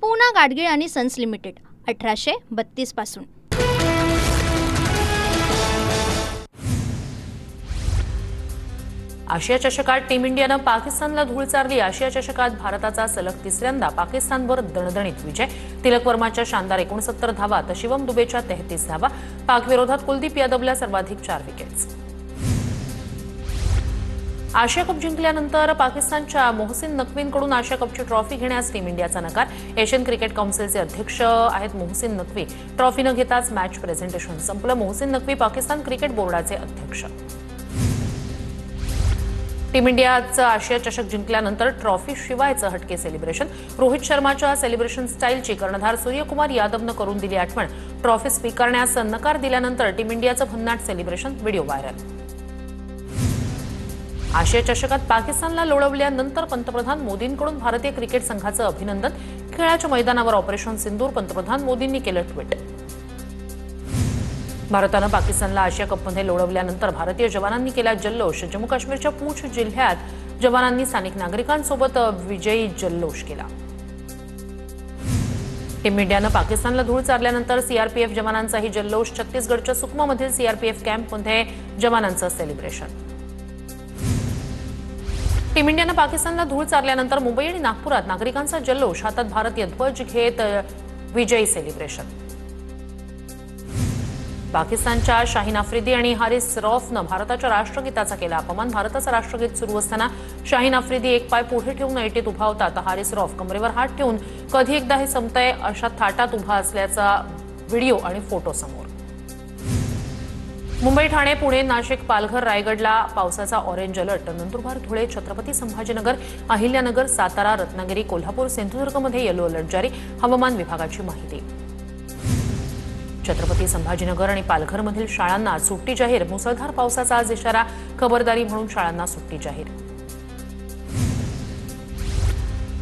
पूना गाडगीळ आणि sons limited 1832 पासून। आशिया चषकात team इंडियानं पाकिस्तानला धूळ चारली। आशिया चषकात भारताचा सलग तिसऱ्यांदा पाकिस्तानवर दणदणीत विजय। तिलक वर्माच्या शानदार 69 धावा तर शिवम दुबेच्या 33 धावा। पाक विरोधात कुलदीप यादवला सर्वाधिक 4 विकेट्स। आशिया कप जिंकल्यानंतर पाकिस्तानच्या मोहसिन नकवींकडून आशिया कपची ट्रॉफी घेण्यास टीम इंडियाचा नकार। एशियन क्रिकेट काउन्सिलचे अध्यक्ष आहेत मोहसिन नकवी। ट्रॉफी न घेताच मॅच प्रेझेंटेशन संपलं। मोहसिन नकवी पाकिस्तान क्रिकेट बोर्डाचे अध्यक्ष। टीम इंडियाचं आशिया चषक जिंकल्यानंतर ट्रॉफी शिवायचं हटके सेलिब्रेशन। रोहित शर्माच्या सेलिब्रेशन स्टाईलची कर्णधार सूर्यकुमार यादवनं करून दिली आठवण। ट्रॉफी स्वीकारण्यास नकार दिल्यानंतर टीम इंडियाचं भन्नाट सेलिब्रेशन व्हिडिओ व्हायरल। आशिया चषकात पाकिस्तानला लोळवल्यानंतर पंतप्रधान मोदींकडून भारतीय क्रिकेट संघाचं अभिनंदन। खेळाच्या मैदानावर ऑपरेशन सिंदूर पंतप्रधान मोदींनी केलं ट्विट। भारतानं पाकिस्तानला आशिया कपमध्ये लोळवल्यानंतर भारतीय जवानांनी केला जल्लोष। जम्मू काश्मीरच्या पूंछ जिल्ह्यात जवानांनी स्थानिक नागरिकांसोबत विजयी जल्लोष केला। टीम इंडियानं पाकिस्तानला धूळ चारल्यानंतर सीआरपीएफ जवानांचाही जल्लोष। छत्तीसगडच्या सुकमामधील सीआरपीएफ कॅम्पमध्ये जवानांचं सेलिब्रेशन। टीम इंडियानं पाकिस्तानला धूळ चारल्यानंतर मुंबई आणि नागपुरात नागरिकांचा जल्लोष। हातात भारतीय ध्वज घेत विजयी सेलिब्रेशन। पाकिस्तानच्या शाहीन आफ्रिदी आणि हारिस रौफनं भारताच्या राष्ट्रगीताचा केला अपमान। भारताचं राष्ट्रगीत सुरू असताना शाहीन आफ्रिदी एक पाय पुढे ठेवून ऐटीत उभा होता तर हारिस रौफ कमरेवर हात ठेवून कधी एकदा हे संपतंय अशा थाटात उभा असल्याचा व्हिडिओ आणि फोटो समोर। मुंबई, ठाणे, पुणे, नाशिक, पालघर, रायगडला पावसाचा ऑरेंज अलर्ट। नंदुरबार, धुळे, छत्रपती संभाजीनगर, अहिल्यानगर, सातारा, रत्नागिरी, कोल्हापूर, सिंधुदुर्गमध्ये येलो अलर्ट जारी। हवामान विभागाची माहिती। छत्रपती संभाजीनगर आणि पालघरमधील शाळांना सुट्टी जाहीर। मुसळधार पावसाचा आज इशारा। खबरदारी म्हणून शाळांना सुट्टी जाहीर।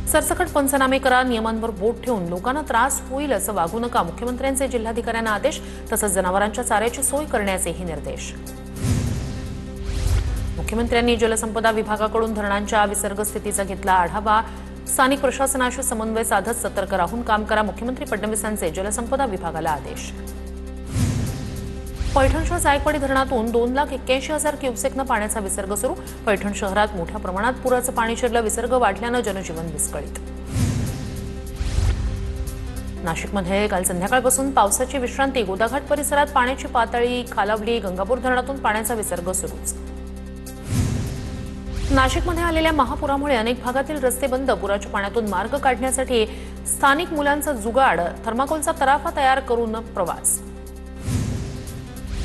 सरसकट पंचनामे करा। नियमांवर बोट ठेवून लोकांना त्रास होईल असं वागू नका। मुख्यमंत्र्यांचे जिल्हाधिकाऱ्यांना आदेश। तसंच जनावरांच्या चाऱ्याची सोय करण्याचेही निर्देश। मुख्यमंत्र्यांनी जलसंपदा विभागाकडून धरणांच्या विसर्ग स्थितीचा घेतला आढावा। स्थानिक प्रशासनाशी समन्वय साधत सतर्क राहून काम करा। मुख्यमंत्री फडणवीसांचे जलसंपदा विभागाला आदेश। पैठणच्या जायकवाडी धरणातून 2,81,000 क्युसेकनं पाण्याचा विसर्ग सुरू। पैठण शहरात मोठ्या प्रमाणात पुराचं पाणी शिरलं। विसर्ग वाढल्यानं जनजीवन विस्कळीत। नाशिकमध्ये काल संध्याकाळपासून पावसाची विश्रांती। गोदाघाट परिसरात पाण्याची पातळी खालावली। गंगापूर धरणातून पाण्याचा विसर्ग सुरूच। नाशिकमध्ये आलेल्या महापुरामुळे अनेक भागातील रस्ते बंद। पुराच्या पाण्यातून मार्ग काढण्यासाठी स्थानिक मुलांचा जुगाड। थर्माकोलचा तराफा तयार करून प्रवास।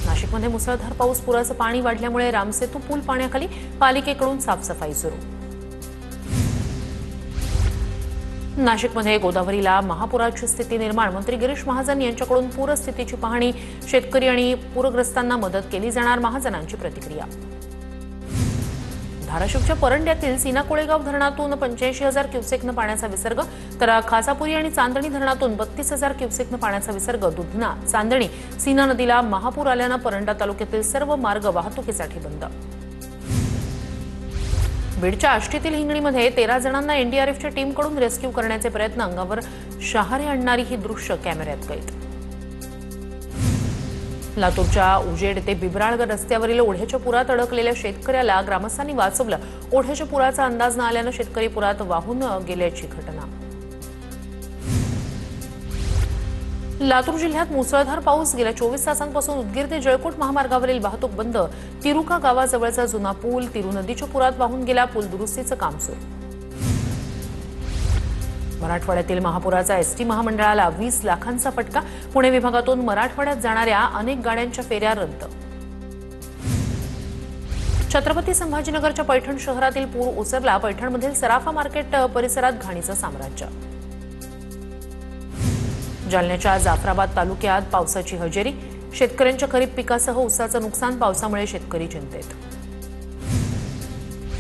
नाशिकमध्ये मुसळधार पाऊस। पुराचं पाणी वाढल्यामुळे रामसेतू पूल पाण्याखाली। पालिकेकडून साफसफाई सुरू। नाशिकमध्ये गोदावरीला महापुराची स्थिती निर्माण। मंत्री गिरीश महाजन यांच्याकडून पूरस्थितीची पाहणी। शेतकरी आणि पूरग्रस्तांना मदत केली जाणार। महाजनांची प्रतिक्रिया। धाराशिवच्या परंड्यातील सीना कोळेगाव धरणातून 85,000 क्युसेकनं पाण्याचा विसर्ग तर खासापुरी आणि चांदणी धरणातून 32,000 क्युसेकनं पाण्याचा विसर्ग। दुधना, चांदणी, सीना नदीला महापूर आल्यानं परंडा तालुक्यातील सर्व मार्ग वाहतुकीसाठी बंद। बीडच्या आष्टीतील हिंगणीमध्ये 13 जणांना एनडीआरएफच्या टीमकडून रेस्क्यू करण्याचे प्रयत्न। अंगावर शहारे आणणारी ही दृश्य कॅमेऱ्यात कैद। लातूरच्या उजेड ते बिबराळ रस्त्यावरील ओढ्याच्या पुरात अडकलेल्या शेतकऱ्याला ग्रामस्थांनी वाचवलं। ओढ्याच्या पुराचा अंदाज न आल्यानं शेतकरी पुरात वाहून गेल्याची घटना। लातूर जिल्ह्यात मुसळधार पाऊस। गेल्या 24 तासांपासून उदगीर ते जळकोट महामार्गावरील वाहतूक बंद। तिरुका गावाजवळचा जुना पूल तिरू नदीच्या पुरात वाहून गेला। पूल दुरुस्तीचं काम सुरू। मराठवाड्यातील महापुराचा एसटी महामंडळाला 20 लाखांचा फटका। पुणे विभागातून मराठवाड्यात जाणाऱ्या अनेक गाड्यांच्या फेऱ्या रद्द। छत्रपती संभाजीनगरच्या पैठण शहरातील पूर ओसरला। पैठणमधील सराफा मार्केट परिसरात घाणीचं साम्राज्य। जालन्याच्या जाफराबाद तालुक्यात पावसाची हजेरी। शेतकऱ्यांच्या खरीप पिकासह ऊसाचं नुकसान। पावसामुळे शेतकरी चिंतेत।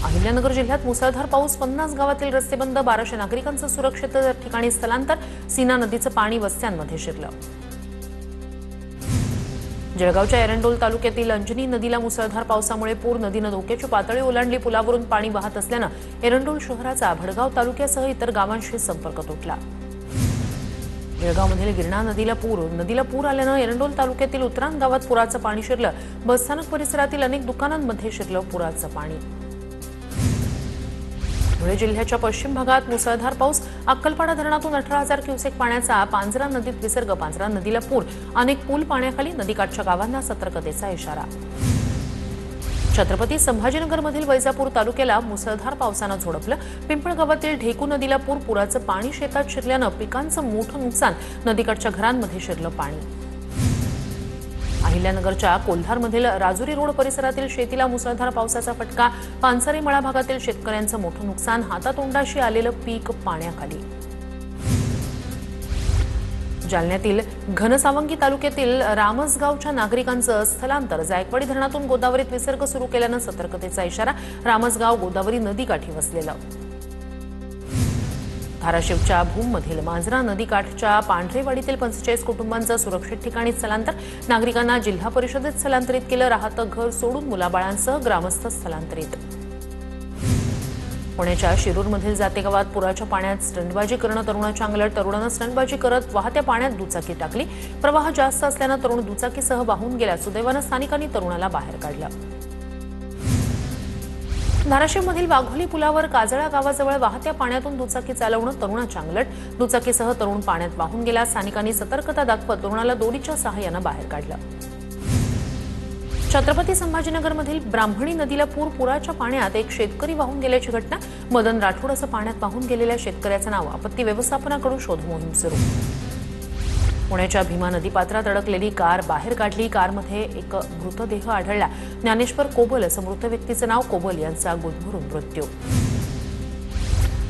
अहिल्यानगर जिल्ह्यात मुसळधार पाऊस। 50 गावातील रस्ते बंद। 1200 नागरिकांचं सुरक्षित ठिकाणी स्थलांतर। सीना नदीचं पाणी वस्त्यांमध्ये शिरलं। जळगावच्या एरंडोल तालुक्यातील अंजनी नदीला मुसळधार पावसामुळे पूर। नदीनं धोक्याची पातळी ओलांडली। पुलावरून पाणी वाहत असल्यानं एरंडोल शहराचा भडगाव तालुक्यासह इतर गावांशी संपर्क तुटला। जळगावमधील गिरणा नदीला पूर आल्यानं एरंडोल तालुक्यातील उतरान गावात पुराचं पाणी शिरलं. बसस्थानक परिसरातील अनेक दुकानांमध्ये शिरलं पुराचं पाणी. धुळे जिल्ह्याच्या पश्चिम भागात मुसळधार पाऊस. अक्कलपाडा धरणातून 18,000 क्युसेक पाण्याचा पांझरा नदीत विसर्ग. पांझरा नदीला पूर. अनेक पूल पाण्याखाली. नदीकाठच्या गावांना सतर्कतेचा इशारा. छत्रपती संभाजीनगरमधील वैजापूर तालुक्याला मुसळधार पावसानं झोडपलं. पिंपळगावातील ढेकू नदीला पूर. पुराचं पाणी शेतात शिरल्यानं पिकांचं मोठं नुकसान. नदीकाठच्या घरांमध्ये शिरलं पाणी. अहिल्यानगरच्या कोल्हारमधील राजुरी रोड परिसरातील शेतीला मुसळधार पावसाचा फटका. पानसरे मळा भागातील शेतकऱ्यांचं मोठं नुकसान. हातातोंडाशी आलेलं पीक पाण्याखाली. जालन्यातील घनसावंगी तालुक्यातील रामसगावच्या नागरिकांचं स्थलांतर. जायकवाडी धरणातून गोदावरीत विसर्ग सुरू केल्यानं सतर्कतेचा इशारा. रामसगाव गोदावरी नदीकाठी वसलेलं. धाराशिवच्या भूममधील मांजरा नदीकाठच्या पांढरेवाडीतील 45 कुटुंबांचं सुरक्षित ठिकाणी स्थलांतर. नागरिकांना जिल्हा परिषदेत स्थलांतरित केलं. राहतं घर सोडून मुलाबाळांसह ग्रामस्थ स्थलांतरित. पुण्याच्या शिरूरमधील जाते गावात पुराच्या पाण्यात स्टंटबाजी करणं तरुणाच्या अंगलट. तरुणानं स्टंटबाजी करत वाहत्या पाण्यात दुचाकी टाकली. प्रवाह जास्त असल्यानं तरुण दुचाकीसह वाहून गेला. सुदैवानं स्थानिकांनी तरुणाला बाहेर काढलं. धाराशिवमधील वाघोली पुलावर काजळा गावाजवळ वाहत्या पाण्यातून दुचाकी चालवणं तरुणाच्या अंगलट. दुचाकीसह तरुण पाण्यात वाहून गेला. स्थानिकांनी सतर्कता दाखवत तरुणाला दोरीच्या सहाय्यानं बाहेर काढलं. छत्रपती संभाजीनगरमधील ब्राह्मणी नदीला पूर. पुराच्या पाण्यात एक शेतकरी वाहून गेल्याची घटना. मदन राठोड असं पाण्यात वाहून गेलेल्या शेतकऱ्याचं नाव. आपत्ती व्यवस्थापनाकडून शोध मोहीम सुरू. पुण्याच्या भीमा नदीपात्रात अडकलेली कार बाहेर काढली. कारमध्ये एक मृतदेह आढळला. ज्ञानेश्वर कोबल असं मृत व्यक्तीचं नाव. कोबल यांचा गुदमरून मृत्यू.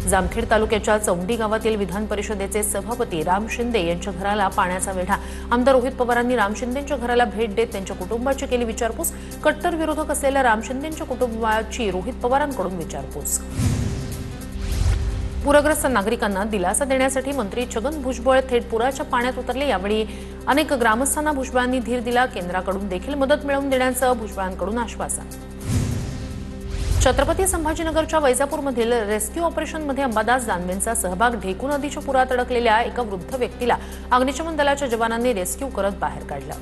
जामखेड तालुक्याच्या चौंडी गावातील विधान परिषदेचे सभापती राम शिंदे यांच्या घराला पाण्याचा वेढा. आमदार रोहित पवारांनी राम शिंदेंच्या घराला भेट देत त्यांच्या कुटुंबाची केली विचारपूस. कट्टर विरोधक असलेल्या राम शिंदेंच्या कुटुंबाची रोहित पवारांकडून विचारपूस. पूरग्रस्त नागरिकांना दिलासा देण्यासाठी मंत्री छगन भुजबळ थेट पुराच्या पाण्यात उतरले. यावेळी अनेक ग्रामस्थांना भुजबळांनी धीर दिला. केंद्राकडून देखील मदत मिळवून देण्याचं भुजबळांकडून आश्वासन. छत्रपती संभाजीनगरच्या वैजापूरमधील रेस्क्यू ऑपरेशनमध्ये अंबादास दानवेंचा सहभाग. ढेकू नदीच्या पुरात अडकलेल्या एका वृद्ध व्यक्तीला अग्निशमन दलाच्या जवानांनी रेस्क्यू करत बाहेर काढलं.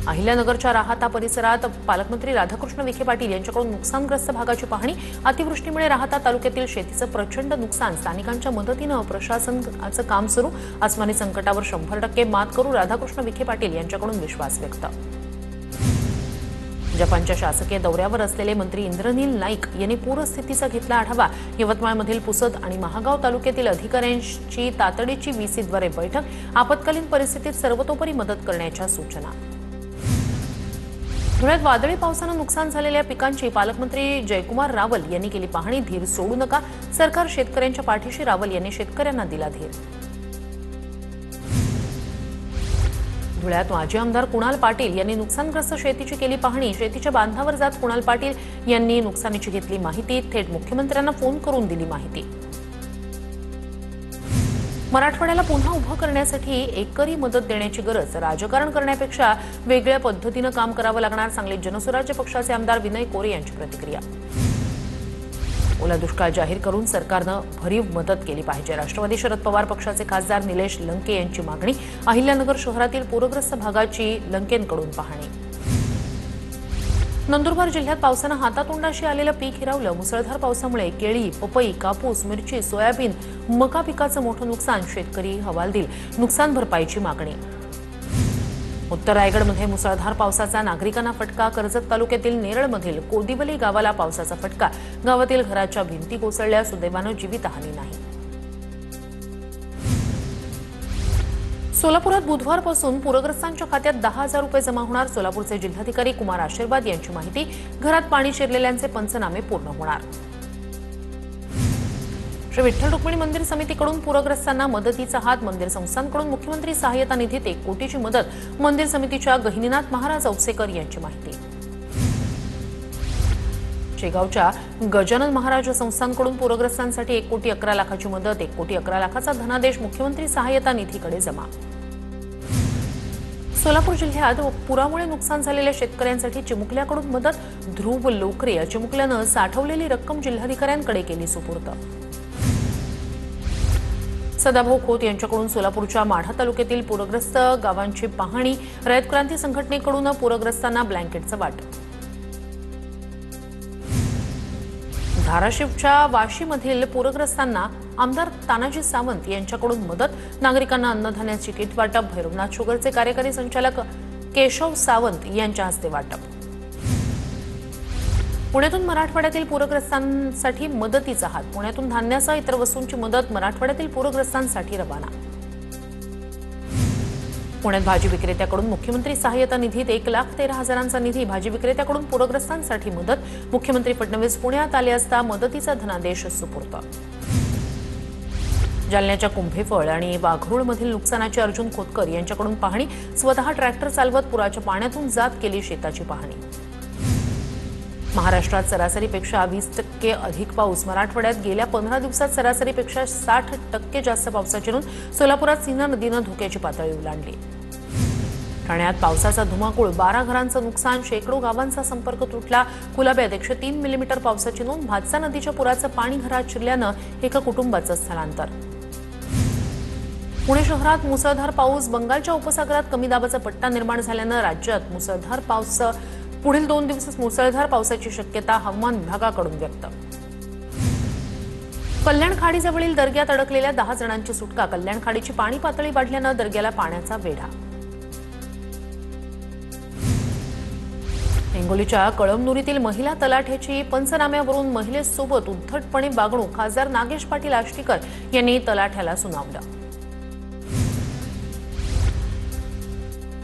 अहिल्यानगरच्या राहाता परिसरात पालकमंत्री राधाकृष्ण विखे पाटील यांच्याकडून नुकसानग्रस्त भागाची पाहणी. अतिवृष्टीमुळे राहाता तालुक्यातील शेतीचं प्रचंड नुकसान. स्थानिकांच्या मदतीनं प्रशासनाचं काम सुरू. आसमानी संकटावर 100% मात करू. राधाकृष्ण विखे पाटील यांच्याकडून विश्वास व्यक्त. जपानच्या शासकीय दौऱ्यावर असलेले मंत्री इंद्रनील नाईक यांनी पूरस्थितीचा घेतला आढावा. यवतमाळमधील पुसद आणि महागाव तालुक्यातील अधिकाऱ्यांची तातडीची व्हीसीद्वारे बैठक. आपत्कालीन परिस्थितीत सर्वतोपरी मदत करण्याच्या सूचना. धुळ्यात वादळी पावसानं नुकसान झालेल्या पिकांची पालकमंत्री जयकुमार रावल यांनी केली पाहणी. धीर सोडू नका. सरकार शेतकऱ्यांच्या पाठीशी. रावल यांनी शेतकऱ्यांना दिला धीर. धुळ्यात माजी आमदार कुणाल पाटील यांनी नुकसानग्रस्त शेतीची केली पाहणी. शेतीच्या बांधावर जात कुणाल पाटील यांनी नुकसानीची घेतली माहिती. थेट मुख्यमंत्र्यांना फोन करून दिली माहिती. मराठवाड्याला पुन्हा उभं करण्यासाठी एकरी मदत देण्याची गरज. राजकारण करण्यापेक्षा वेगळ्या पद्धतीनं काम करावं लागणार. सांगलीत जनसुराज्य पक्षाचे आमदार विनय कोरे यांची प्रतिक्रिया. ओला दुष्काळ जाहीर करून सरकारनं भरीव मदत केली पाहिजे. राष्ट्रवादी शरद पवार पक्षाचे खासदार निलेश लंके यांची मागणी. अहिल्यानगर शहरातील पूरग्रस्त भागाची लंकेंकडून पाहणी. नंदुरबार जिल्ह्यात पावसानं हातातोंडाशी आलेलं पीक हिरावलं. मुसळधार पावसामुळे केळी, पपई, कापूस, मिरची, सोयाबीन, मका पिकाचं मोठं नुकसान. शेतकरी हवालदिल. नुकसान भरपाईची मागणी. उत्तर रायगडमध्ये मुसळधार पावसाचा नागरिकांना फटका. कर्जत तालुक्यातील नेरळमधील कोदिवली गावाला पावसाचा फटका. गावातील घराच्या भिंती कोसळल्या. सुदैवानं जीवितहानी नाही. सोलापुरात बुधवारपासून पूरग्रस्तांच्या खात्यात 10,000 रुपये जमा होणार. सोलापूरचे जिल्हाधिकारी कुमार आशीर्वाद यांची माहिती. घरात पाणी शिरलेल्यांचे पंचनामे पूर्ण होणार. श्री विठ्ठल रुक्मिणी मंदिर समितीकडून पूरग्रस्तांना मदतीचा हात. मंदिर संस्थांकडून मुख्यमंत्री सहाय्यता निधीत 1 कोटीची मदत. मंदिर समितीच्या गहिनीनाथ महाराज औसेकर यांची माहिती. शेगावच्या गजानन महाराज संस्थांकडून पूरग्रस्तांसाठी 1,11,00,000ची मदत. 1,11,00,000चा धनादेश मुख्यमंत्री सहाय्यता निधीकडे जमा. सोलापूर जिल्ह्यात पुरामुळे नुकसान झालेल्या शेतकऱ्यांसाठी चिमुकल्याकडून मदत. ध्रुव लोकरे या चिमुकल्यानं साठवलेली रक्कम जिल्हाधिकाऱ्यांकडे केली सुपूर्द. सदाभाऊ खोत यांच्याकडून सोलापूरच्या माढा तालुक्यातील पूरग्रस्त गावांची पाहणी, रयत क्रांती संघटनेकडून पूरग्रस्तांना ब्लँकेटचं वाटप. धाराशिवच्या वाशीमधील पूरग्रस्तांना आमदार तानाजी सावंत यांच्याकडून मदत, नागरिकांना अन्नधान्याची किट वाटप, भैरवनाथ शुगरचे कार्यकारी संचालक केशव सावंत यांच्या हस्ते वाटप. पुण्यातून मराठवाड्यातील पूरग्रस्तांसाठी मदतीचा हात, पुण्यातून धान्यासह इतर वस्तूंची मदत मराठवाड्यातील पूरग्रस्तांसाठी रवाना. पुण्यात भाजी विक्रेत्याकडून मुख्यमंत्री सहाय्यता निधीत 1,13,000चा निधी, भाजी विक्रेत्याकडून पूरग्रस्तांसाठी मदत. मुख्यमंत्री फडणवीस पुण्यात आले असता मदतीचा धनादेश सुपूर्द. जालन्याच्या कुंभेफळ आणि वाघरूळमधील नुकसानाची अर्जुन खोतकर यांच्याकडून पाहणी, स्वतः ट्रॅक्टर चालवत पुराच्या पाण्यातून जात केली शेताची पाहणी. महाराष्ट्रात सरासरीपेक्षा 20% अधिक पाऊस, मराठवाड्यात गेल्या 15 दिवसात सरासरीपेक्षा 60% जास्त पावसाची नोंद. सोलापुरात सीना नदीनं धोक्याची पातळी ओलांडली. ठाण्यात पावसाचा धुमाकूळ, 12 घरांचं नुकसान, शेकडो गावांचा संपर्क तुटला. कुलाब्यात 103 मिलीमीटर पावसाची नोंद. भातसा नदीच्या पुराचं पाणी घरात शिरल्यानं एका कुटुंबाचं स्थलांतर. पुणे शहरात मुसळधार पाऊस, बंगालच्या उपसागरात कमी दाबाचा पट्टा निर्माण झाल्यानं राज्यात मुसळधार पाऊस, पुढील 2 दिवस मुसळधार पावसाची शक्यता हवामान विभागाकडून व्यक्त. कल्याण खाडीजवळील दर्ग्यात अडकलेल्या 10 जणांची सुटका, कल्याण खाडीची पाणी पातळी वाढल्यानं दर्ग्याला पाण्याचा वेढा. हिंगोलीच्या कळमनुरीतील महिला तलाठ्याची पंचनाम्यावरून महिलेसोबत उद्धटपणे वागणूक, खासदार नागेश पाटील आष्टीकर यांनी तलाठ्याला सुनावलं.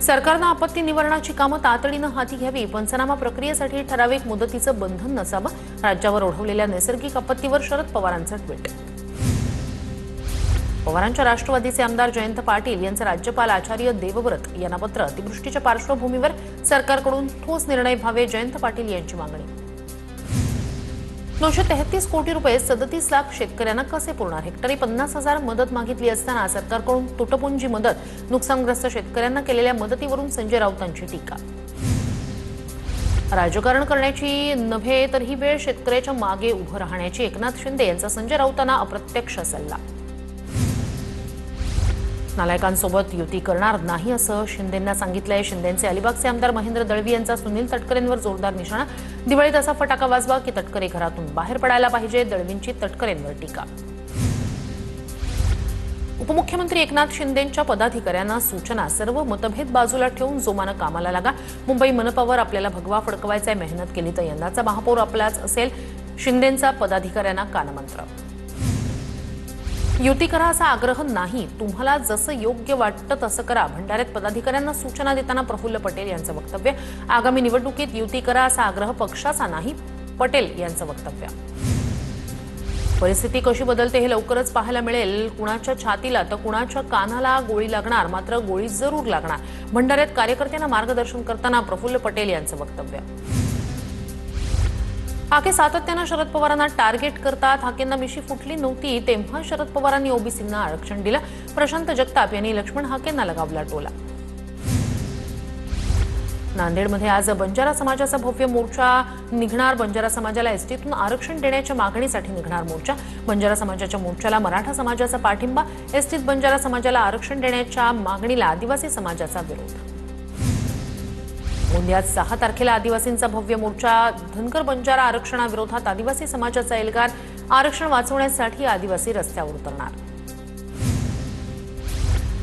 सरकारनं आपत्ती निवारणाची कामं तातडीनं हाती घ्यावी, पंचनामा प्रक्रियेसाठी ठराविक मुदतीचं बंधन नसावं, राज्यावर ओढवलेल्या नैसर्गिक आपत्तीवर शरद पवारांचं ट्विट. पवारांच्या राष्ट्रवादीचे आमदार जयंत पाटील यांचं राज्यपाल आचार्य देवव्रत यांना पत्र, अतिवृष्टीच्या पार्श्वभूमीवर सरकारकडून ठोस निर्णय व्हावे, जयंत पाटील यांची मागणी. 933 कोटी रुपये 37 लाख शेतकऱ्यांना कसे पुरणार, हेक्टरी 50,000 मदत मागितली असताना सरकारकडून तुटपुंजी मदत, नुकसानग्रस्त शेतकऱ्यांना केलेल्या मदतीवरून संजय राऊतांची टीका. राजकारण करण्याची नव्हे तर ही वेळ शेतकऱ्याच्या मागे उभं राहण्याची, एकनाथ शिंदे यांचा संजय राऊतांना अप्रत्यक्ष सल्ला. नालायकांसोबत युती करणार नाही असं शिंदेंना सांगितलंय. शिंदेंचे अलिबागचे आमदार महेंद्र दळवी यांचा सुनील तटकरेंवर जोरदार निशाणा, दिवाळीत असा फटाका वाजवा की तटकरे घरातून बाहेर पडायला पाहिजे, दळवींची तटकरेंवर टीका. उपमुख्यमंत्री एकनाथ शिंदेंच्या पदाधिकाऱ्यांना सूचना, सर्व मतभेद बाजूला ठेवून जोमानं कामाला लागा. मुंबई मनपावर आपल्याला भगवा फडकवायचा, मेहनत केली तर यंदाचा महापौर आपलाच असेल, शिंदेंचा पदाधिकाऱ्यांना कानमंत्र. युती करा असा आग्रह नाही, तुम्हाला जसं योग्य वाटतं तसं करा, भंडाऱ्यात पदाधिकाऱ्यांना सूचना देताना प्रफुल्ल पटेल यांचं वक्तव्य. आगामी निवडणुकीत युती करा असा आग्रह पक्षाचा नाही, पटेल यांचं वक्तव्य. परिस्थिती कशी बदलते हे लवकरच पाहायला मिळेल. कुणाच्या छातीला तर कुणाच्या कानाला गोळी लागणार, मात्र गोळी जरूर लागणार. भंडाऱ्यात कार्यकर्त्यांना मार्गदर्शन करताना प्रफुल्ल पटेल यांचं वक्तव्य. हाके सातत्यानं शरद पवारांना टार्गेट करतात. हाकेंना मिशी फुटली नव्हती तेव्हा शरद पवारांनी ओबीसींना आरक्षण दिलं. प्रशांत जगताप यांनी लक्ष्मण हाकेंना लगावला टोला. नांदेडमध्ये आज बंजारा समाजाचा भव्य मोर्चा निघणार. बंजारा समाजाला एसटीतून आरक्षण देण्याच्या मागणीसाठी निघणार मोर्चा. बंजारा समाजाच्या मोर्चाला मराठा समाजाचा पाठिंबा. एसटीत बंजारा समाजाला आरक्षण देण्याच्या मागणीला आदिवासी समाजाचा विरोध. गोंदियात 6 तारखेला आदिवासींचा भव्य मोर्चा. धनगर बंजारा आरक्षणाविरोधात आदिवासी समाजाचा एल्गार. आरक्षण वाचवण्यासाठी आदिवासी रस्त्यावर उतरणार.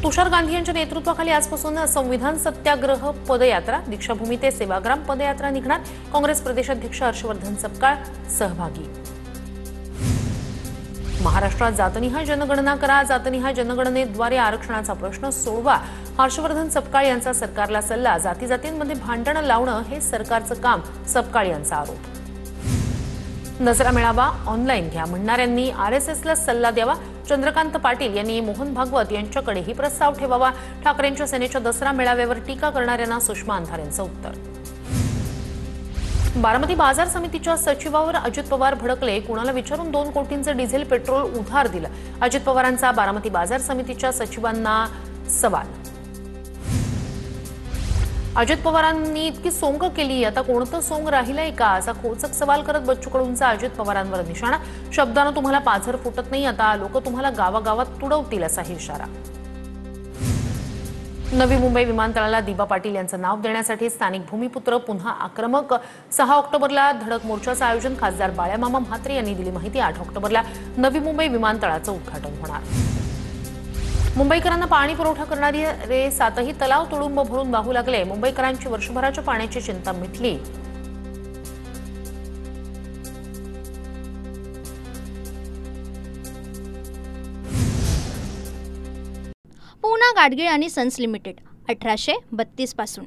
तुषार गांधी यांच्या नेतृत्वाखाली आजपासून संविधान सत्याग्रह पदयात्रा, दीक्षाभूमी ते सेवाग्राम पदयात्रा निघणार. काँग्रेस प्रदेशाध्यक्ष हर्षवर्धन सपकाळ सहभागी. महाराष्ट्रात जातनिहाय जनगणना करा. जातनिहाय जनगणनेद्वारे आरक्षणाचा प्रश्न सोडवा. हर्षवर्धन सपकाळ यांचा सरकारला सल्ला. जाती जातींमध्ये भांडण लावणं हे सरकारचं काम, सपकाळ यांचा आरोप. दसरा मेळावा ऑनलाईन घ्या म्हणणाऱ्यांनी आरएसएसला सल्ला द्यावा. चंद्रकांत पाटील यांनी मोहन भागवत यांच्याकडेही प्रस्ताव ठेवावा. ठाकरेंच्या सेनेच्या दसरा मेळाव्यावर टीका करणाऱ्यांना सुषमा अंधारे यांचं उत्तर. बारामती बाजार समितीच्या सचिवावर अजित पवार भडकले. कुणाला विचारून 2 कोटींचं डिझेल पेट्रोल उधार दिलं. अजित पवारांचा बारामती बाजार समितीच्या सचिवांना सवाल. अजित पवारांनी इतकी सोंग केली, आता कोणतं सोंग राहिलंय का, असा खोचक सवाल करत बच्चू कडूंचा अजित पवारांवर निशाणा. शब्दानं तुम्हाला पाझर फुटत नाही, आता लोक तुम्हाला गावागावात तुडवतील, असाही इशारा. नवी मुंबई विमानतळाला दिबा पाटील यांचं नाव देण्यासाठी स्थानिक भूमिपुत्र पुन्हा आक्रमक. 6 ऑक्टोबरला धडक मोर्चाचं आयोजन. खासदार बाळ्यामामा म्हात्रे यांनी दिली माहिती. 8 ऑक्टोबरला नवी मुंबई विमानतळाचं उद्घाटन होणार. मुंबईकरांना पाणी पुरवठा करणारे 7ही तलाव तुडुंब भरून वाहू लागले. मुंबईकरांची वर्षभराच्या पाण्याची चिंता मिटली. पूना गाडगीळ आणि सन्स लिमिटेड 1832 पासून